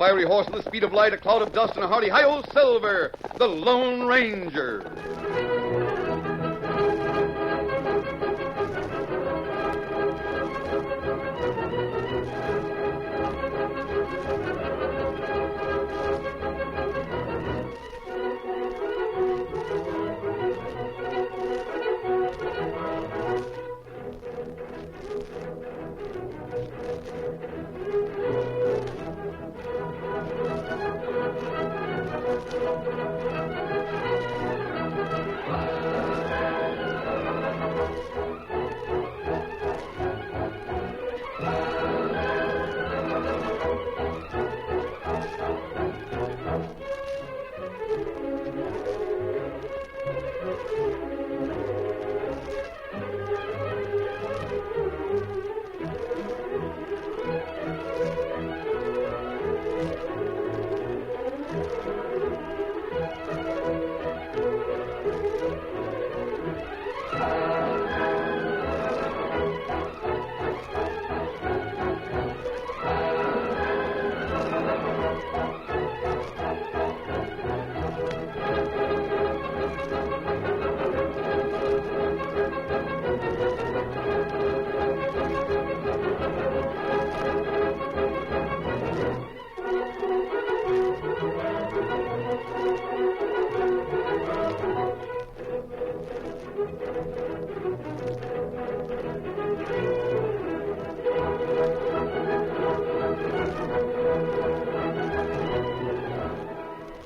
fiery horse and the speed of light, a cloud of dust, and a hearty hi-yo Silver, the Lone Ranger.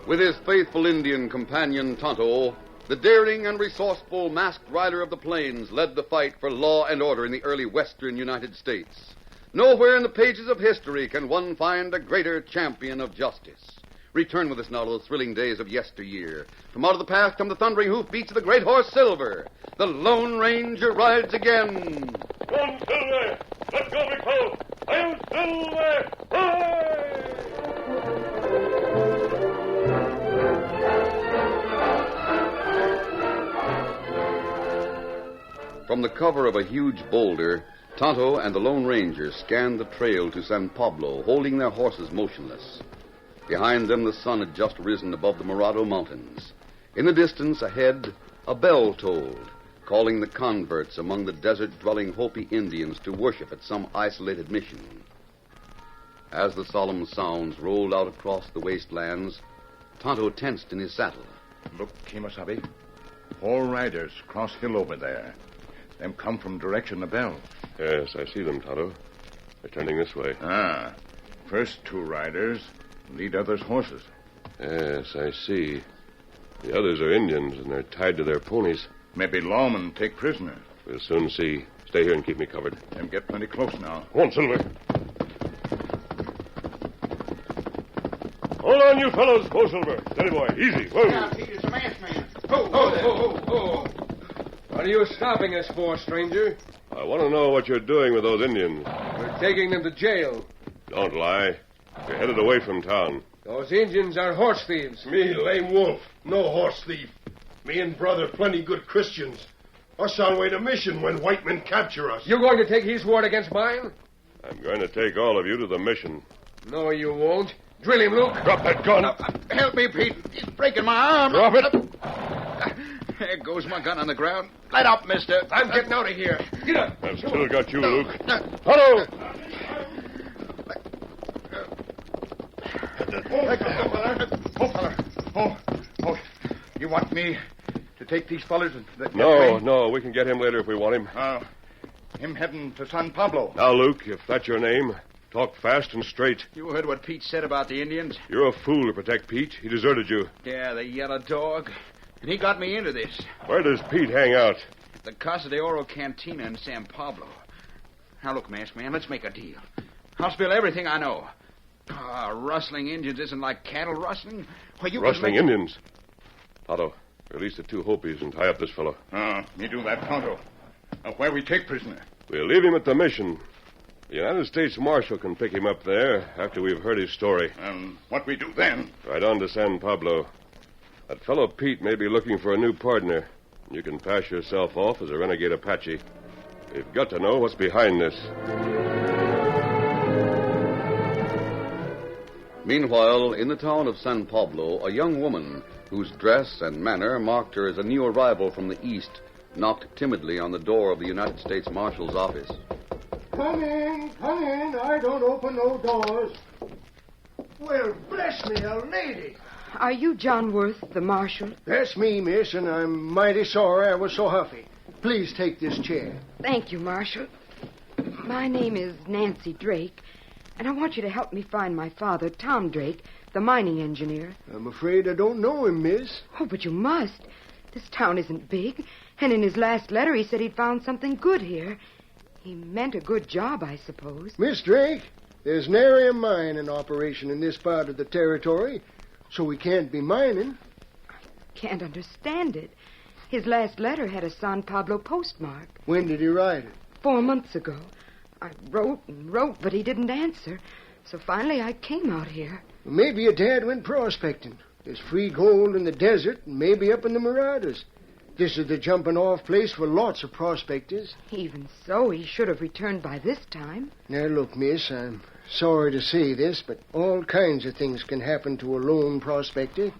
With his faithful Indian companion Tonto, the daring and resourceful masked rider of the plains led the fight for law and order in the early western United States. Nowhere in the pages of history can one find a greater champion of justice. Return with us now to the thrilling days of yesteryear. From out of the past come the thundering hoofbeats of the great horse Silver. The Lone Ranger rides again. Come, Silver! Let go, big fellow! I'm Silver! Hooray! From the cover of a huge boulder, Tonto and the Lone Ranger scanned the trail to San Pablo, holding their horses motionless. Behind them, the sun had just risen above the Morado Mountains. In the distance ahead, a bell tolled, calling the converts among the desert-dwelling Hopi Indians to worship at some isolated mission. As the solemn sounds rolled out across the wastelands, Tonto tensed in his saddle. Look, Kemosabe. 4 riders cross hill over there. Them come from direction the bell. Yes, I see them, Tonto. They're turning this way. First 2 riders lead others' horses. Yes, I see. The others are Indians, and they're tied to their ponies. Maybe lawmen take prisoner. We'll soon see. Stay here and keep me covered. Them get plenty close now. Come on, Silver. Hold on, you fellows. Go, Silver. Steady, boy. Easy. Whoa. Now, Pete, it's a masked man. Ho. What are you stopping us for, stranger? I want to know what you're doing with those Indians. We're taking them to jail. Don't lie. You're headed away from town. Those Indians are horse thieves. Me, lame wolf. No horse thief. Me and brother plenty good Christians. Us on way to mission when white men capture us. You're going to take his word against mine? I'm going to take all of you to the mission. No, you won't. Drill him, Luke. Drop that gun. Help me, Pete. He's breaking my arm. Drop it. There goes my gun on the ground. Let up, mister. I'm getting out of here. Get up. I've still got you, Luke. Hello. Oh, you want me to take these fellas? No, we can get him later if we want him. Him heading to San Pablo. Now, Luke, if that's your name, talk fast and straight. You heard what Pete said about the Indians? You're a fool to protect Pete. He deserted you. Yeah, the yellow dog. And he got me into this. Where does Pete hang out? The Casa de Oro Cantina in San Pablo. Now, look, masked man, let's make a deal. I'll spill everything I know. Rustling Indians isn't like cattle rustling. Well, you Rustling Indians? Otto, release the 2 Hopis and tie up this fellow. Me do that, Tonto. Where we take prisoner? We'll leave him at the mission. The United States Marshal can pick him up there after we've heard his story. What we do then? Right on to San Pablo. That fellow Pete may be looking for a new partner. You can pass yourself off as a renegade Apache. We've got to know what's behind this. Meanwhile, in the town of San Pablo, a young woman whose dress and manner marked her as a new arrival from the East knocked timidly on the door of the United States Marshal's office. Come in. I don't open no doors. Well, bless me, a lady. Are you John Worth, the marshal? That's me, miss, and I'm mighty sorry I was so huffy. Please take this chair. Thank you, Marshal. My name is Nancy Drake, and I want you to help me find my father, Tom Drake, the mining engineer. I'm afraid I don't know him, miss. Oh, but you must. This town isn't big, and in his last letter he said he'd found something good here. He meant a good job, I suppose. Miss Drake, there's nary a mine in operation in this part of the territory, so we can't be mining. Can't understand it. His last letter had a San Pablo postmark. When did he write it? 4 months ago. I wrote and wrote, but he didn't answer. So finally I came out here. Maybe your dad went prospecting. There's free gold in the desert and maybe up in the Marauders. This is the jumping-off place for lots of prospectors. Even so, he should have returned by this time. Now, look, miss, I'm sorry to say this, but all kinds of things can happen to a lone prospector.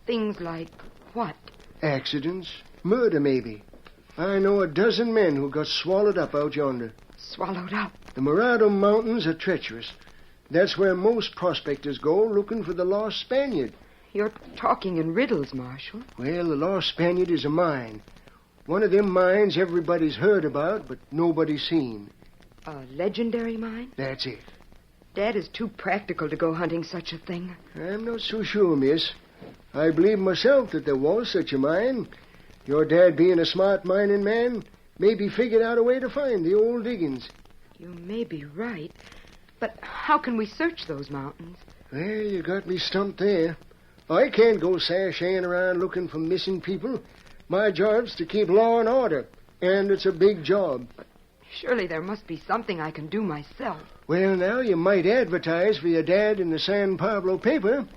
Things like what? Accidents, murder, maybe. I know a dozen men who got swallowed up out yonder. Swallowed up? The Morado Mountains are treacherous. That's where most prospectors go looking for the lost Spaniard. You're talking in riddles, Marshal. Well, the lost Spaniard is a mine. One of them mines everybody's heard about, but nobody's seen. A legendary mine? That's it. Dad is too practical to go hunting such a thing. I'm not so sure, miss. I believe myself that there was such a mine. Your dad, being a smart mining man, maybe figured out a way to find the old diggings. You may be right. But how can we search those mountains? Well, you got me stumped there. I can't go sashaying around looking for missing people. My job's to keep law and order, and it's a big job. But surely there must be something I can do myself. Well, now, you might advertise for your dad in the San Pablo paper.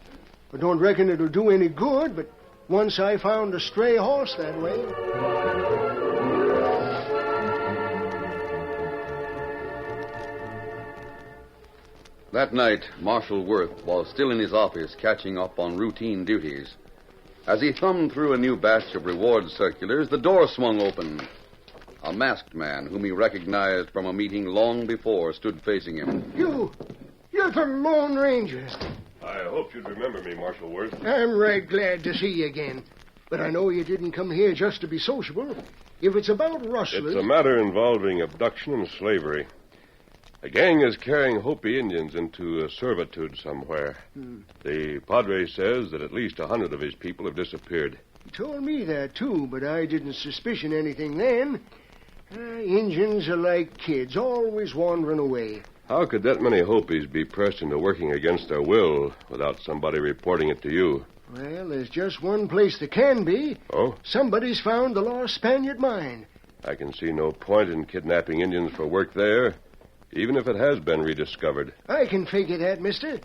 I don't reckon it'll do any good, but once I found a stray horse that way. That night, Marshal Worth was still in his office catching up on routine duties. As he thumbed through a new batch of reward circulars, the door swung open. A masked man whom he recognized from a meeting long before stood facing him. You're the Lone Ranger. I hoped you'd remember me, Marshal Worth. I'm right glad to see you again. But I know you didn't come here just to be sociable. If it's about rustlers... It's a matter involving abduction and slavery. A gang is carrying Hopi Indians into servitude somewhere. The Padre says that at least 100 of his people have disappeared. He told me that, too, but I didn't suspicion anything then. Indians are like kids, always wandering away. How could that many Hopis be pressed into working against their will without somebody reporting it to you? Well, there's just one place there can be. Oh? Somebody's found the lost Spaniard mine. I can see no point in kidnapping Indians for work there, even if it has been rediscovered. I can figure that, mister.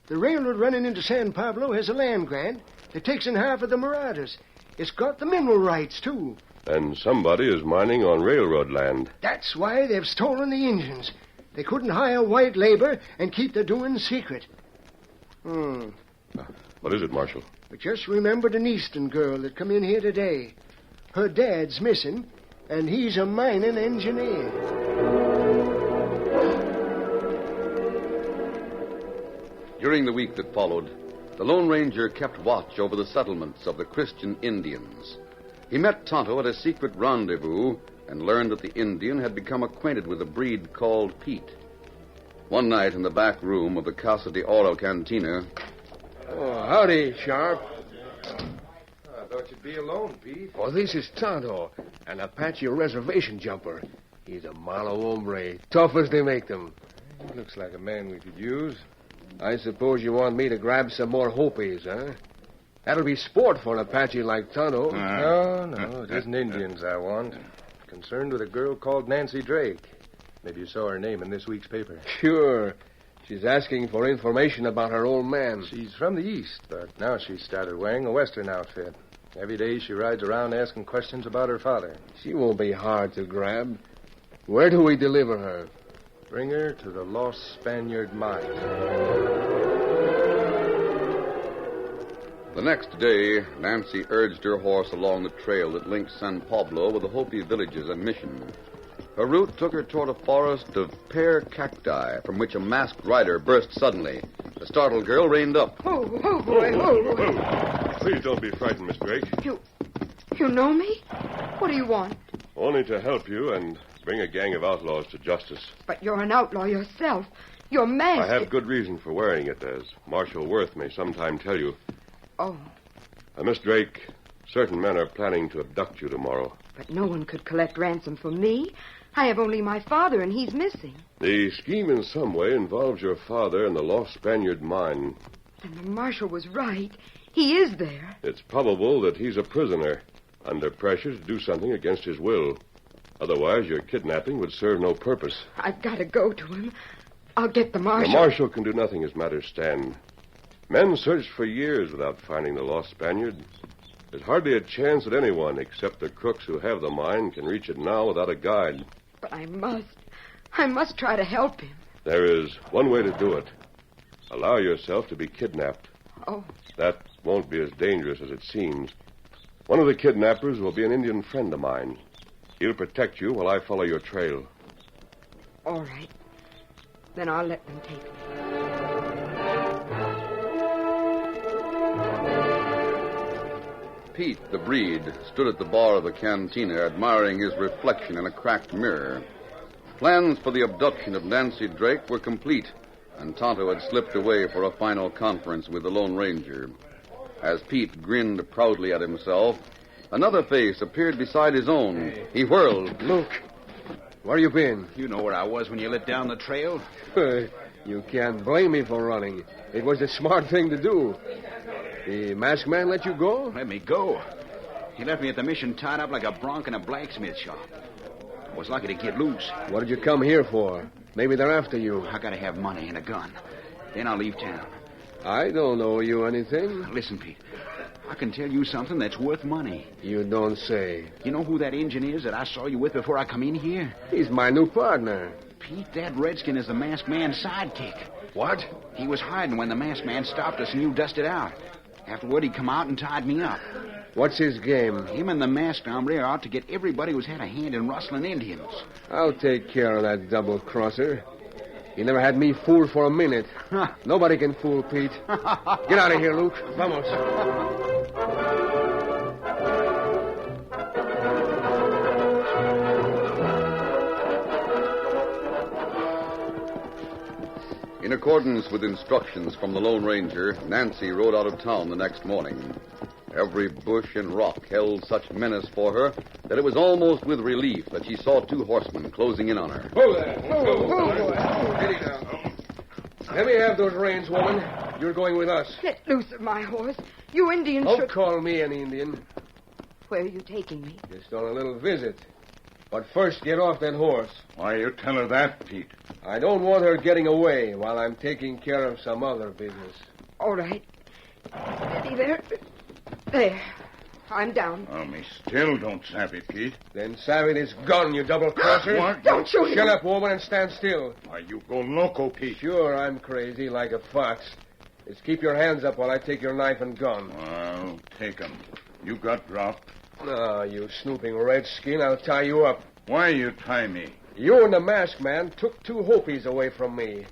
The railroad running into San Pablo has a land grant that takes in half of the Marauders. It's got the mineral rights, too. And somebody is mining on railroad land. That's why they've stolen the engines. They couldn't hire white labor and keep their doings secret. What is it, Marshal? But just remembered an Eastern girl that come in here today. Her dad's missing, and he's a mining engineer. During the week that followed, the Lone Ranger kept watch over the settlements of the Christian Indians. He met Tonto at a secret rendezvous and learned that the Indian had become acquainted with a breed called Pete. One night in the back room of the Casa de Oro Cantina... Oh, howdy, Sharp. I thought you'd be alone, Pete. Oh, this is Tonto, an Apache reservation jumper. He's a malo hombre, tough as they make them. Looks like a man we could use. I suppose you want me to grab some more Hopis, huh? That'll be sport for an Apache like Tonto. No, it isn't Indians I want. Concerned with a girl called Nancy Drake. Maybe you saw her name in this week's paper. Sure. She's asking for information about her old man. She's from the East, but now she's started wearing a Western outfit. Every day she rides around asking questions about her father. She won't be hard to grab. Where do we deliver her? Bring her to the Lost Spaniard mine. The next day, Nancy urged her horse along the trail that linked San Pablo with the Hopi villages and mission. Her route took her toward a forest of pear cacti from which a masked rider burst suddenly. The startled girl reined up. Oh, boy, boy. Please don't be frightened, Miss Drake. You know me? What do you want? Only to help you and bring a gang of outlaws to justice. But you're an outlaw yourself. You're masked. I have good reason for wearing it, as Marshal Worth may sometime tell you. Oh. Miss Drake, certain men are planning to abduct you tomorrow. But no one could collect ransom for me. I have only my father, and he's missing. The scheme in some way involves your father and the lost Spaniard mine. Then the marshal was right. He is there. It's probable that he's a prisoner, under pressure to do something against his will. Otherwise, your kidnapping would serve no purpose. I've got to go to him. I'll get the marshal. The marshal can do nothing as matters stand. Men searched for years without finding the lost Spaniard. There's hardly a chance that anyone, except the crooks who have the mine, can reach it now without a guide. But I must try to help him. There is one way to do it. Allow yourself to be kidnapped. Oh. That won't be as dangerous as it seems. One of the kidnappers will be an Indian friend of mine. He'll protect you while I follow your trail. All right. Then I'll let them take me. Pete, the breed, stood at the bar of the cantina admiring his reflection in a cracked mirror. Plans for the abduction of Nancy Drake were complete, and Tonto had slipped away for a final conference with the Lone Ranger. As Pete grinned proudly at himself, another face appeared beside his own. He whirled. Luke, where you been? You know where I was when you lit down the trail. You can't blame me for running. It was the smart thing to do. The masked man let you go? Let me go. He left me at the mission tied up like a bronc in a blacksmith shop. I was lucky to get loose. What did you come here for? Maybe they're after you. I gotta have money and a gun. Then I'll leave town. I don't owe you anything. Listen, Pete. I can tell you something that's worth money. You don't say. You know who that Injun is that I saw you with before I come in here? He's my new partner. Pete, that redskin is the masked man's sidekick. What? He was hiding when the masked man stopped us and you dusted out. Afterward, he come out and tied me up. What's his game? Him and the masked hombre are out to get everybody who's had a hand in rustling Indians. I'll take care of that double-crosser. He never had me fooled for a minute. Nobody can fool Pete. Get out of here, Luke. Vamos. In accordance with instructions from the Lone Ranger, Nancy rode out of town the next morning. Every bush and rock held such menace for her that it was almost with relief that she saw two horsemen closing in on her. Hold there. Steady now. Let me have those reins, woman. You're going with us. Let loose of my horse. You Indians Don't should... call me an Indian. Where are you taking me? Just on a little visit. But first, get off that horse. Why you tell her that, Pete? I don't want her getting away while I'm taking care of some other business. All right. Steady there. There. I'm down. Oh, me still don't savvy, Pete. Then savvy this gun, you double-crosser. What? Don't shoot him. Shut up, woman, and stand still. Why, you go loco, Pete. Sure, I'm crazy like a fox. Just keep your hands up while I take your knife and gun. I'll take 'em. You got dropped. Ah, you snooping redskin, I'll tie you up. Why you tie me? You and the masked man took two Hopis away from me.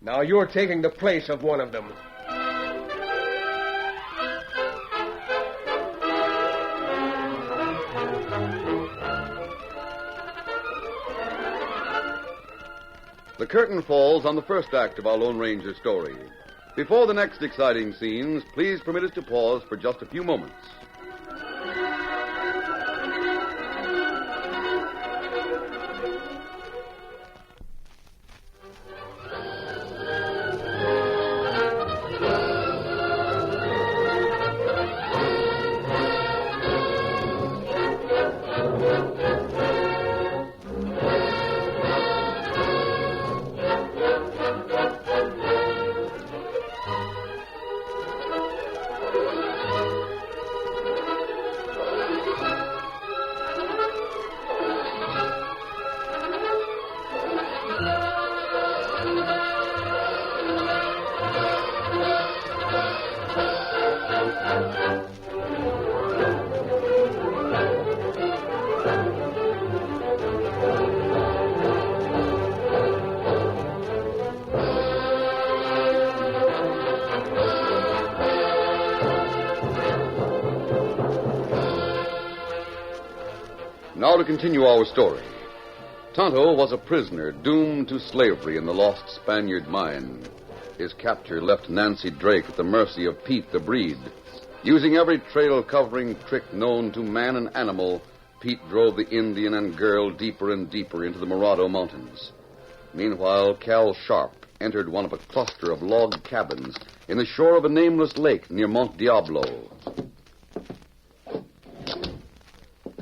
Now you're taking the place of one of them. The curtain falls on the first act of our Lone Ranger story. Before the next exciting scenes, please permit us to pause for just a few moments. to continue our story. Tonto was a prisoner doomed to slavery in the lost Spaniard mine. His capture left Nancy Drake at the mercy of Pete the Breed. Using every trail-covering trick known to man and animal, Pete drove the Indian and girl deeper and deeper into the Morado Mountains. Meanwhile, Cal Sharp entered one of a cluster of log cabins in the shore of a nameless lake near Mont Diablo.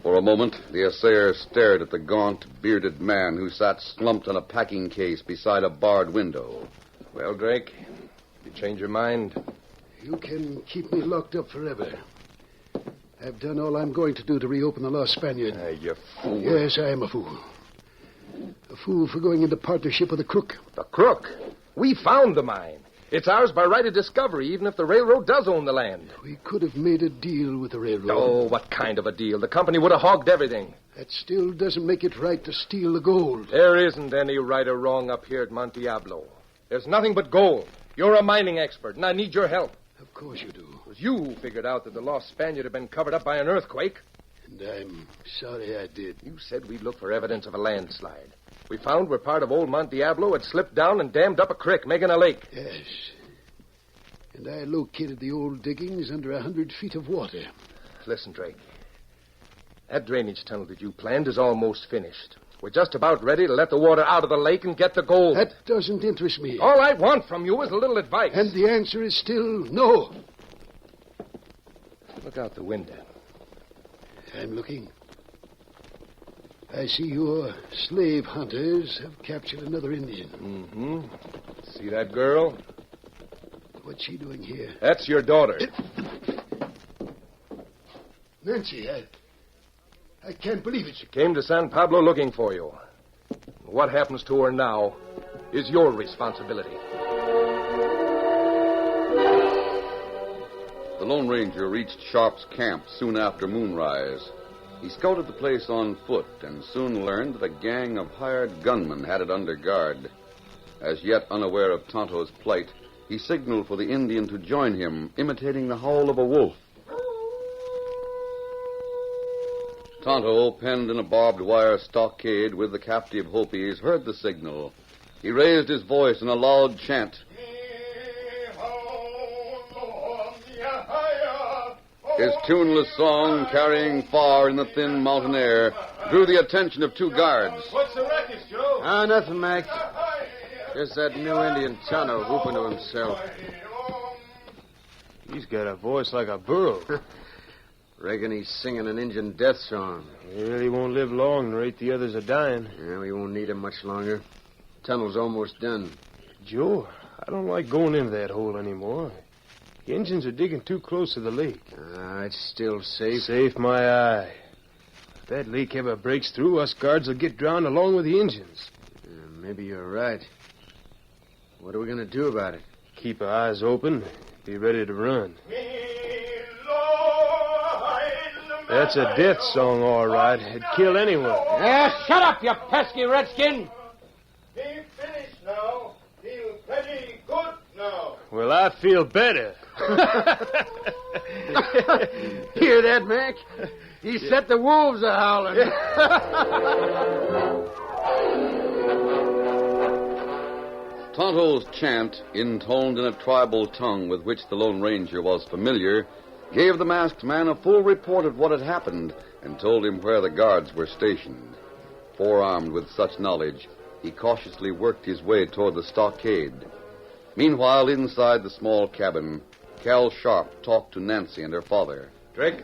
For a moment, the assayer stared at the gaunt, bearded man who sat slumped on a packing case beside a barred window. Well, Drake, you change your mind? You can keep me locked up forever. I've done all I'm going to do to reopen the Lost Spaniard. You fool. Yes, I am a fool. A fool for going into partnership with a crook. The crook? We found the mine. It's ours by right of discovery, even if the railroad does own the land. We could have made a deal with the railroad. Oh, what kind of a deal? The company would have hogged everything. That still doesn't make it right to steal the gold. There isn't any right or wrong up here at Mont Diablo. There's nothing but gold. You're a mining expert, and I need your help. Of course you do. It was you who figured out that the Lost Spaniard had been covered up by an earthquake. And I'm sorry I did. You said we'd look for evidence of a landslide. We found where part of old Mont Diablo had slipped down and dammed up a creek, making a lake. Yes. And I located the old diggings under 100 feet of water. Listen, Drake. That drainage tunnel that you planned is almost finished. We're just about ready to let the water out of the lake and get the gold. That doesn't interest me. All I want from you is a little advice. And the answer is still no. Look out the window. I'm looking. I see your slave hunters have captured another Indian. Mm-hmm. See that girl? What's she doing here? That's your daughter. Nancy, I can't believe it. She came to San Pablo looking for you. What happens to her now is your responsibility. The Lone Ranger reached Sharp's camp soon after moonrise. He scouted the place on foot and soon learned that a gang of hired gunmen had it under guard. As yet unaware of Tonto's plight, he signaled for the Indian to join him, imitating the howl of a wolf. Tonto, penned in a barbed wire stockade with the captive Hopis, heard the signal. He raised his voice in a loud chant. His tuneless song, carrying far in the thin mountain air, drew the attention of two guards. What's the racket, Joe? Nothing, Mac. Just that new Indian Tonto whooping to himself. He's got a voice like a burro. Reckon he's singing an Indian death song. He really won't live long, rate the others are dying. Yeah, we won't need him much longer. Tunnel's almost done. Joe, I don't like going into that hole anymore. The engines are digging too close to the lake. It's still safe. Safe, my eye. If that lake ever breaks through, us guards will get drowned along with the engines. Maybe you're right. What are we going to do about it? Keep our eyes open. Be ready to run. That's a death song, all right. It'd kill anyone. Shut up, you pesky redskin! Be finished now. Feel pretty good now. Well, I feel better. Hear that, Mac? He set the wolves a-howling. Tonto's chant, intoned in a tribal tongue with which the Lone Ranger was familiar, gave the masked man a full report of what had happened and told him where the guards were stationed. Forearmed with such knowledge, he cautiously worked his way toward the stockade. Meanwhile, inside the small cabin, Cal Sharp talked to Nancy and her father. Drake,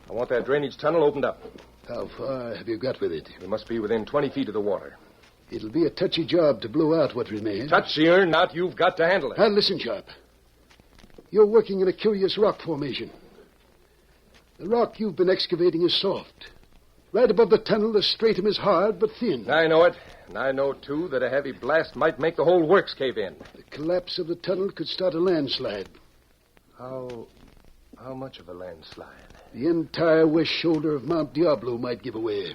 I want that drainage tunnel opened up. How far have you got with it? We must be within 20 feet of the water. It'll be a touchy job to blow out what remains. Touchy or not, you've got to handle it. Now, listen, Sharp. You're working in a curious rock formation. The rock you've been excavating is soft. Right above the tunnel, the stratum is hard but thin. I know it. And I know, too, that a heavy blast might make the whole works cave in. The collapse of the tunnel could start a landslide. How much of a landslide? The entire west shoulder of Mount Diablo might give away.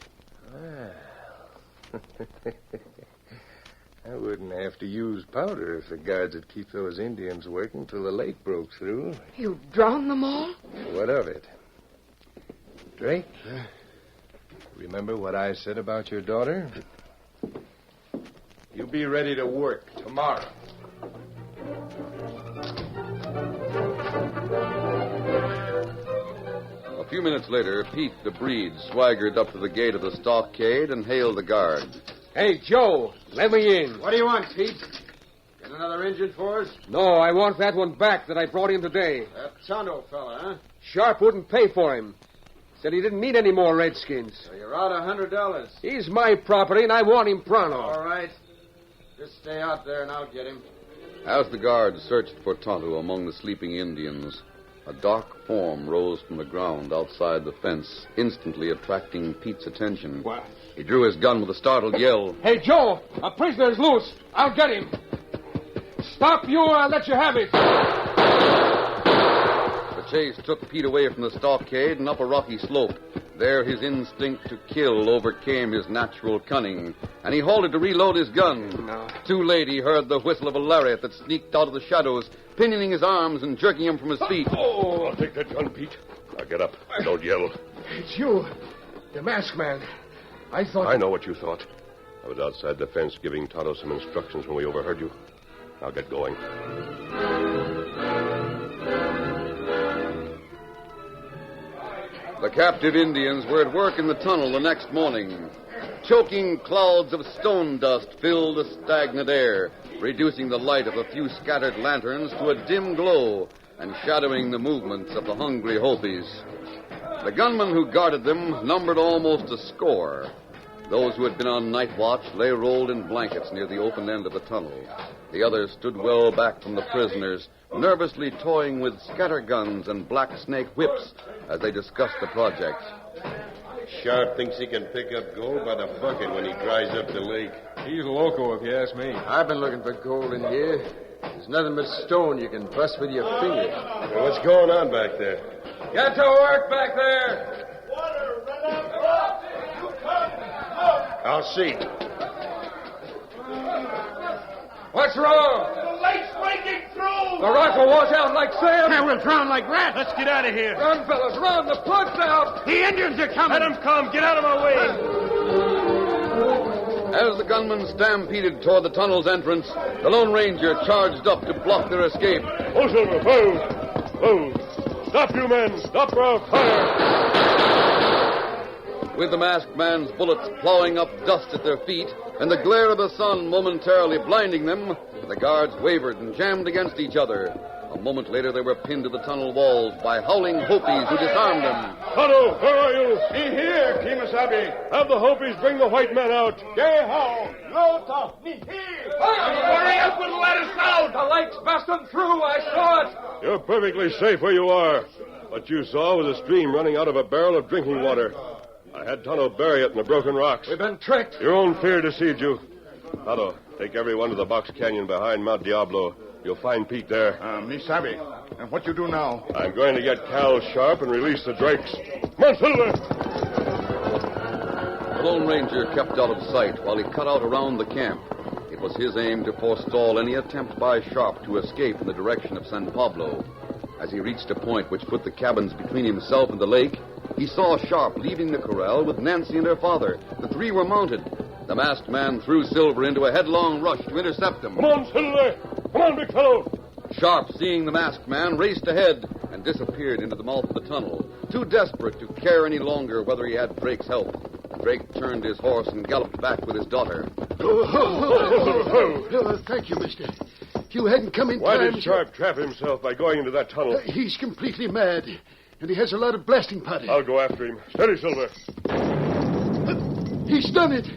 I wouldn't have to use powder if the guards would keep those Indians working till the lake broke through. You drowned them all? What of it? Drake? Remember what I said about your daughter? You'll be ready to work tomorrow. A few minutes later, Pete the Breed swaggered up to the gate of the stockade and hailed the guard. Hey, Joe, let me in. What do you want, Pete? Got another engine for us? No, I want that one back that I brought in today. That Tonto fella, huh? Sharp wouldn't pay for him. Said he didn't need any more redskins. So you're out $100. He's my property, and I want him pronto. All right. Just stay out there, and I'll get him. As the guards searched for Tonto among the sleeping Indians, a dark form rose from the ground outside the fence, instantly attracting Pete's attention. What? He drew his gun with a startled yell. Hey, Joe, a prisoner's loose. I'll get him. Stop you, or I'll let you have it. The chase took Pete away from the stockade and up a rocky slope. There his instinct to kill overcame his natural cunning, and he halted to reload his gun. No. Too late, he heard the whistle of a lariat that sneaked out of the shadows, pinioning his arms and jerking him from his feet. Oh, I'll take that gun, Pete. Now get up. Don't yell. It's you, the masked man. I thought... I know what you thought. I was outside the fence giving Tonto some instructions when we overheard you. Now get going. The captive Indians were at work in the tunnel the next morning. Choking clouds of stone dust filled the stagnant air, reducing the light of a few scattered lanterns to a dim glow and shadowing the movements of the hungry Hopis. The gunmen who guarded them numbered almost a score. Those who had been on night watch lay rolled in blankets near the open end of the tunnel. The others stood well back from the prisoners, nervously toying with scatterguns and black snake whips as they discussed the project. Sharp thinks he can pick up gold by the bucket when he dries up the lake. He's loco, if you ask me. I've been looking for gold in here. There's nothing but stone you can bust with your fingers. Well, what's going on back there? Get to work back there! I'll see. What's wrong? The lake's breaking through! The rock will wash out like sand. Yeah, we'll drown like rats. Let's get out of here. Run, fellas, run. The plug's out. The Indians are coming. Let them come. Get out of my way. As the gunmen stampeded toward the tunnel's entrance, the Lone Ranger charged up to block their escape. Oh, Silver, whoa! Whoa! Stop, you men! Stop or I'll fire! With the masked man's bullets plowing up dust at their feet and the glare of the sun momentarily blinding them, the guards wavered and jammed against each other. A moment later, they were pinned to the tunnel walls by howling Hopis who disarmed them. Tonto, where are you? Be here, Kimasabi. Have the Hopis bring the white men out. Geho, Lota, me here. Hurry up and let us out. The lake's busting through. I saw it. You're perfectly safe where you are. What you saw was a stream running out of a barrel of drinking water. I had Tonto bury it in the broken rocks. We've been tricked. Your own fear deceived you. Tonto, take everyone to the box canyon behind Mount Diablo. You'll find Pete there. Misabi. And what you do now? I'm going to get Cal Sharp and release the Drakes. Come on, Silver! The Lone Ranger kept out of sight while he cut out around the camp. It was his aim to forestall any attempt by Sharp to escape in the direction of San Pablo. As he reached a point which put the cabins between himself and the lake, he saw Sharp leaving the corral with Nancy and her father. The three were mounted. The masked man threw Silver into a headlong rush to intercept him. Come on, Silver! Come on, big fellow! Sharp, seeing the masked man, raced ahead and disappeared into the mouth of the tunnel, too desperate to care any longer whether he had Drake's help. Drake turned his horse and galloped back with his daughter. Thank you, mister. If you hadn't come in Why time... did Sharp trap himself by going into that tunnel? He's completely mad, and he has a lot of blasting powder. I'll go after him. Steady, Silver. He's done it.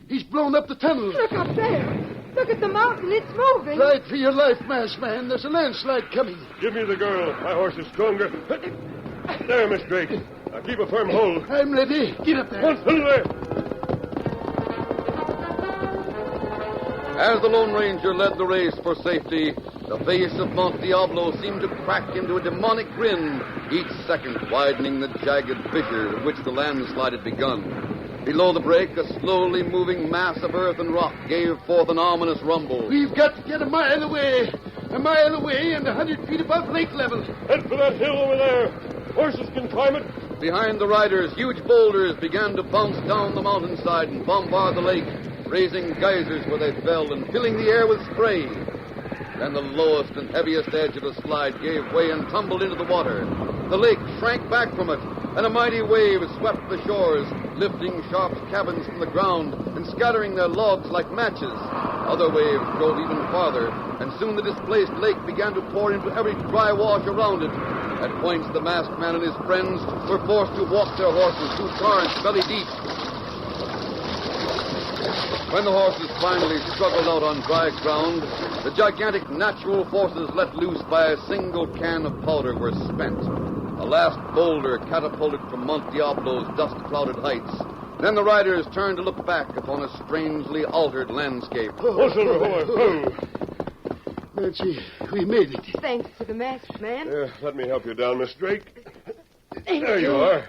He's blown up the tunnel. Look up there. Look at the mountain. It's moving. Ride for your life, masked man. There's a landslide coming. Give me the girl. My horse is stronger. There, Miss Drake. Now keep a firm hold. I'm ready. Get up there. Come on, Silver. As the Lone Ranger led the race for safety, the face of Mount Diablo seemed to crack into a demonic grin, each second widening the jagged fissure in which the landslide had begun. Below the break, a slowly moving mass of earth and rock gave forth an ominous rumble. We've got to get a mile away. A mile away and 100 feet above lake level. Head for that hill over there. Horses can climb it. Behind the riders, huge boulders began to bounce down the mountainside and bombard the lake, raising geysers where they fell and filling the air with spray. Then the lowest and heaviest edge of the slide gave way and tumbled into the water. The lake shrank back from it, and a mighty wave swept the shores, lifting Sharp's cabins from the ground and scattering their logs like matches. Other waves drove even farther, and soon the displaced lake began to pour into every dry wash around it. At points, the masked man and his friends were forced to walk their horses through torrents belly deep. When the horses finally struggled out on dry ground, the gigantic natural forces let loose by a single can of powder were spent. The last boulder catapulted from Mount Diablo's dust-clouded heights. Then the riders turned to look back upon a strangely altered landscape. Nancy, we made it. Thanks to the masked man. Let me help you down, Miss Drake. Thank There you are.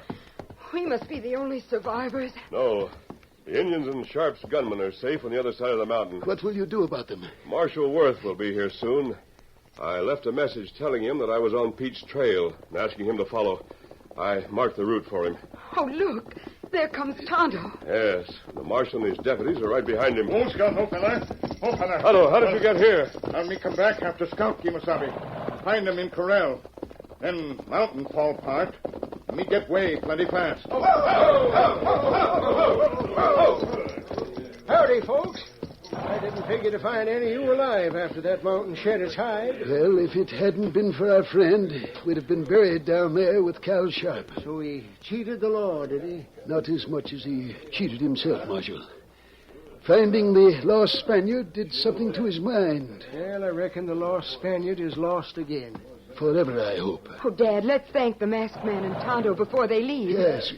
We must be the only survivors. No. The Indians and Sharp's gunmen are safe on the other side of the mountain. What will you do about them? Marshal Worth will be here soon. I left a message telling him that I was on Pete's trail and asking him to follow. I marked the route for him. Oh, look. There comes Tonto. Yes. The marshal and his deputies are right behind him. Oh, Scout, fella. Fella. Tonto, how did you get here? Let me come back after Scout Kimasabi. Find him in corral. Then mountain fall apart. Me get way plenty fast. Howdy, folks. I didn't figure to find any of you alive after that mountain shed its hide. Well, if it hadn't been for our friend, we'd have been buried down there with Cal Sharp. So he cheated the law, did he? Not as much as he cheated himself, Marshal. Finding the lost Spaniard did something to his mind. Well, I reckon the lost Spaniard is lost again. Forever, I hope. Oh, Dad, let's thank the masked man and Tonto before they leave. Yes.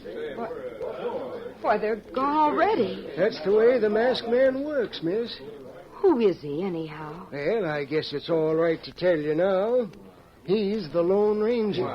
Why, they're gone already. That's the way the masked man works, miss. Who is he, anyhow? Well, I guess it's all right to tell you now. He's the Lone Ranger.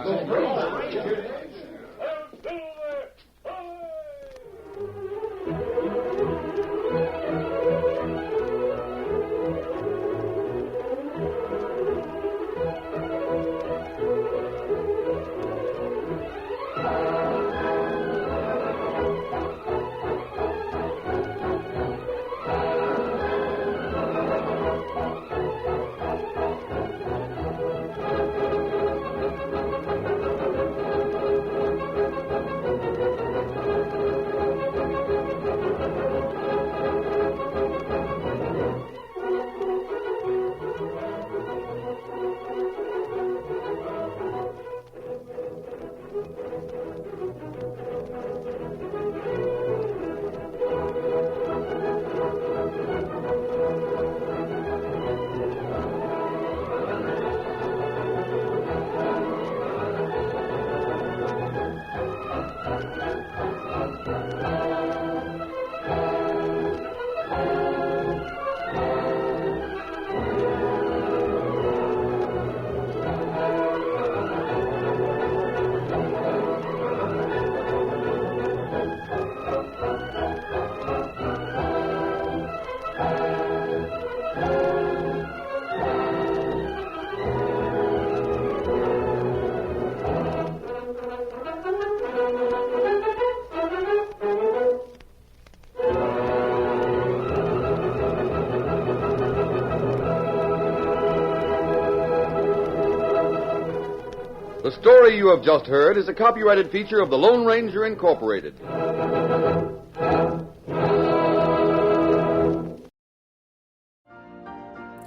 The story you have just heard is a copyrighted feature of the Lone Ranger Incorporated.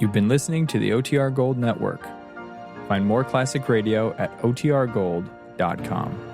You've been listening to the OTR Gold Network. Find more classic radio at otrgold.com.